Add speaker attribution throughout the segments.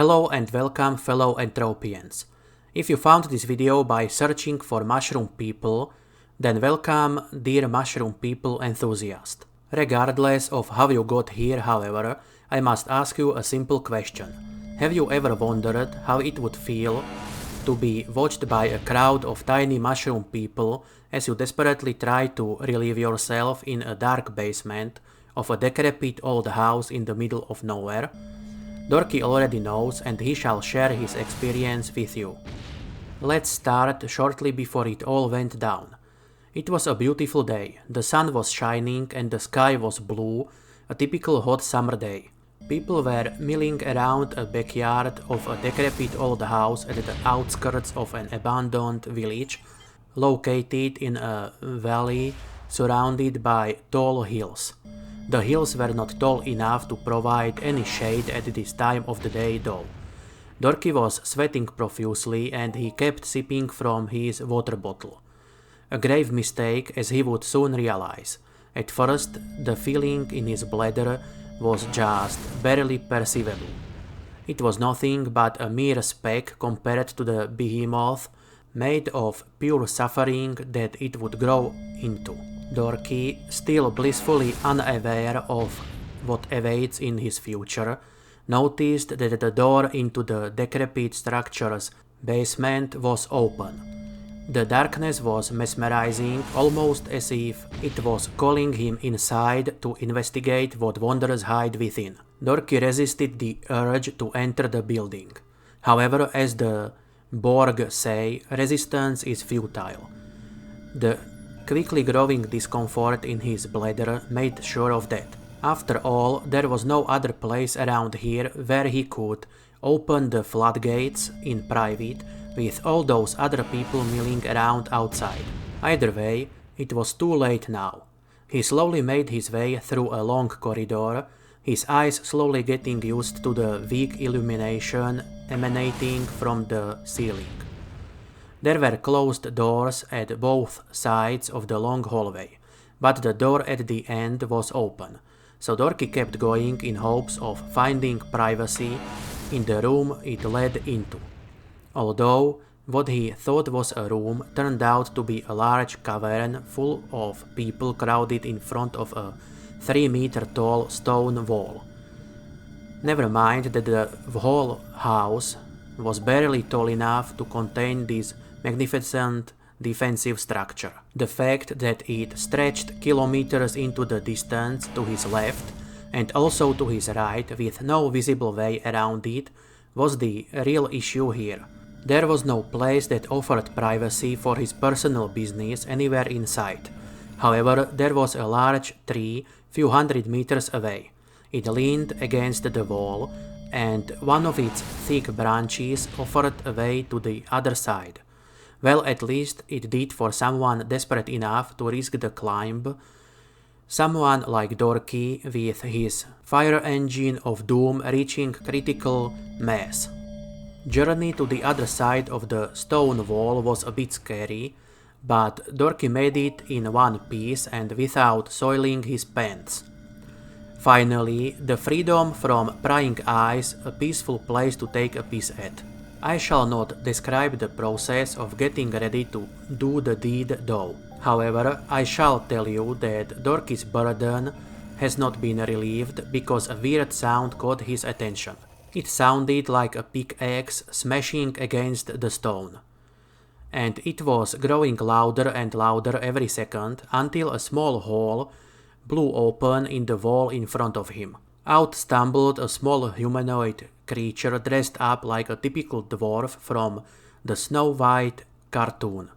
Speaker 1: Hello and welcome fellow Entropians. If you found this video by searching for mushroom people, then welcome dear mushroom people enthusiast. Regardless of how you got here, however, I must ask you a simple question. Have you ever wondered how it would feel to be watched by a crowd of tiny mushroom people as you desperately try to relieve yourself in a dark basement of a decrepit old house in the middle of nowhere? Dorky already knows and he shall share his experience with you. Let's start shortly before it all went down. It was a beautiful day, the sun was shining and the sky was blue, a typical hot summer day. People were milling around a backyard of a decrepit old house at the outskirts of an abandoned village, located in a valley surrounded by tall hills. The hills were not tall enough to provide any shade at this time of the day though. Dorky was sweating profusely and he kept sipping from his water bottle. A grave mistake, as he would soon realize. At first, the feeling in his bladder was just barely perceivable. It was nothing but a mere speck compared to the behemoth made of pure suffering that it would grow into. Dorky, still blissfully unaware of what awaits in his future, noticed that the door into the decrepit structure's basement was open. The darkness was mesmerizing, almost as if it was calling him inside to investigate what wonders hide within. Dorky resisted the urge to enter the building. However, as the Borg say, resistance is futile. The quickly growing discomfort in his bladder made sure of that. After all, there was no other place around here where he could open the floodgates in private with all those other people milling around outside. Either way, it was too late now. He slowly made his way through a long corridor, his eyes slowly getting used to the weak illumination emanating from the ceiling. There were closed doors at both sides of the long hallway, but the door at the end was open, so Dorky kept going in hopes of finding privacy in the room it led into. Although what he thought was a room turned out to be a large cavern full of people crowded in front of a 3-meter-tall stone wall. Never mind that the whole house was barely tall enough to contain this magnificent defensive structure. The fact that it stretched kilometers into the distance to his left and also to his right with no visible way around it was the real issue here. There was no place that offered privacy for his personal business anywhere in sight. However, there was a large tree few hundred meters away. It leaned against the wall, and one of its thick branches offered a way to the other side. Well, at least it did for someone desperate enough to risk the climb. Someone like Dorky with his fire engine of doom reaching critical mass. Journey to the other side of the stone wall was a bit scary, but Dorky made it in one piece and without soiling his pants. Finally, the freedom from prying eyes, a peaceful place to take a piece at. I shall not describe the process of getting ready to do the deed though. However, I shall tell you that Dorky's burden has not been relieved because a weird sound caught his attention. It sounded like a pickaxe smashing against the stone. And it was growing louder and louder every second until a small hole blew open in the wall in front of him. Out stumbled a small humanoid creature dressed up like a typical dwarf from the Snow White cartoon.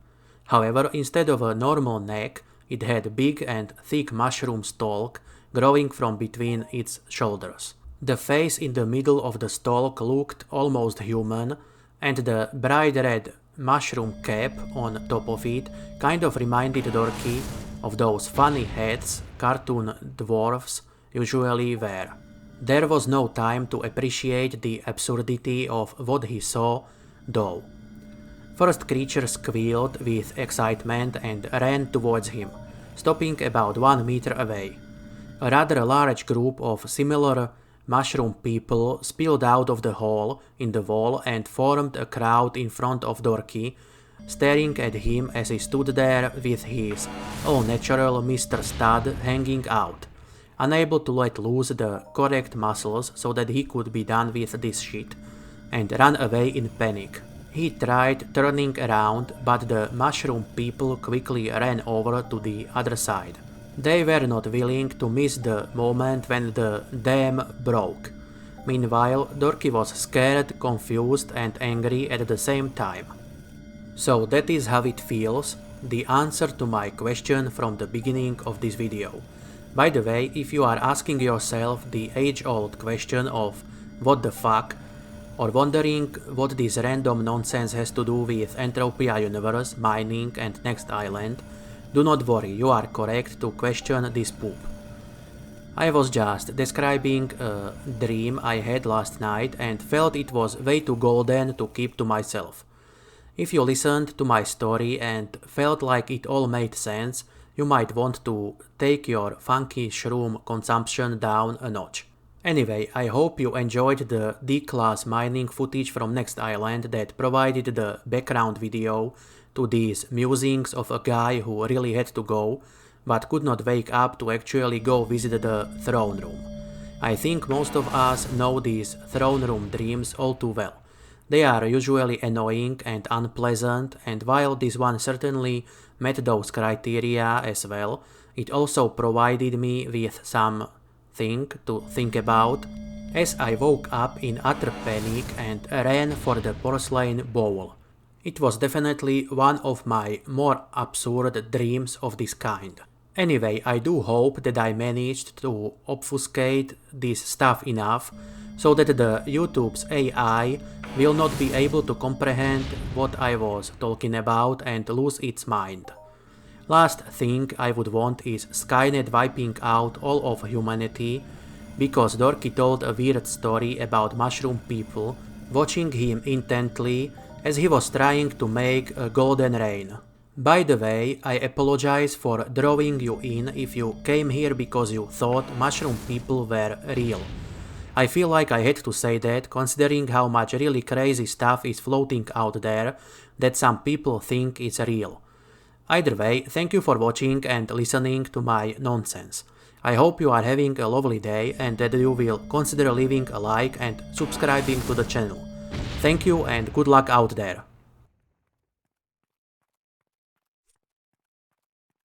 Speaker 1: However, instead of a normal neck, it had a big and thick mushroom stalk growing from between its shoulders. The face in the middle of the stalk looked almost human, and the bright red mushroom cap on top of it kind of reminded Dorky of those funny hats cartoon dwarfs usually wear. There was no time to appreciate the absurdity of what he saw, though. First creature squealed with excitement and ran towards him, stopping about 1 meter away. A rather large group of similar mushroom people spilled out of the hole in the wall and formed a crowd in front of Dorky, staring at him as he stood there with his all-natural Mr. Stud hanging out, unable to let loose the correct muscles so that he could be done with this shit, and ran away in panic. He tried turning around, but the mushroom people quickly ran over to the other side. They were not willing to miss the moment when the dam broke. Meanwhile, Dorky was scared, confused and angry at the same time. So that is how it feels, the answer to my question from the beginning of this video. By the way, if you are asking yourself the age-old question of what the fuck, or wondering what this random nonsense has to do with Entropia Universe, mining and Next Island, do not worry, you are correct to question this poop. I was just describing a dream I had last night and felt it was way too golden to keep to myself. If you listened to my story and felt like it all made sense, you might want to take your funky shroom consumption down a notch. Anyway, I hope you enjoyed the D-class mining footage from Next Island that provided the background video to these musings of a guy who really had to go, but could not wake up to actually go visit the throne room. I think most of us know these throne room dreams all too well. They are usually annoying and unpleasant, and while this one certainly met those criteria as well, it also provided me with something to think about as I woke up in utter panic and ran for the porcelain bowl. It was definitely one of my more absurd dreams of this kind. Anyway, I do hope that I managed to obfuscate this stuff enough so that the YouTube's AI will not be able to comprehend what I was talking about and lose its mind. Last thing I would want is Skynet wiping out all of humanity because Dorky told a weird story about mushroom people, watching him intently as he was trying to make a golden rain. By the way, I apologize for drawing you in if you came here because you thought mushroom people were real. I feel like I had to say that considering how much really crazy stuff is floating out there that some people think is real. Either way, thank you for watching and listening to my nonsense. I hope you are having a lovely day and that you will consider leaving a like and subscribing to the channel. Thank you and good luck out there.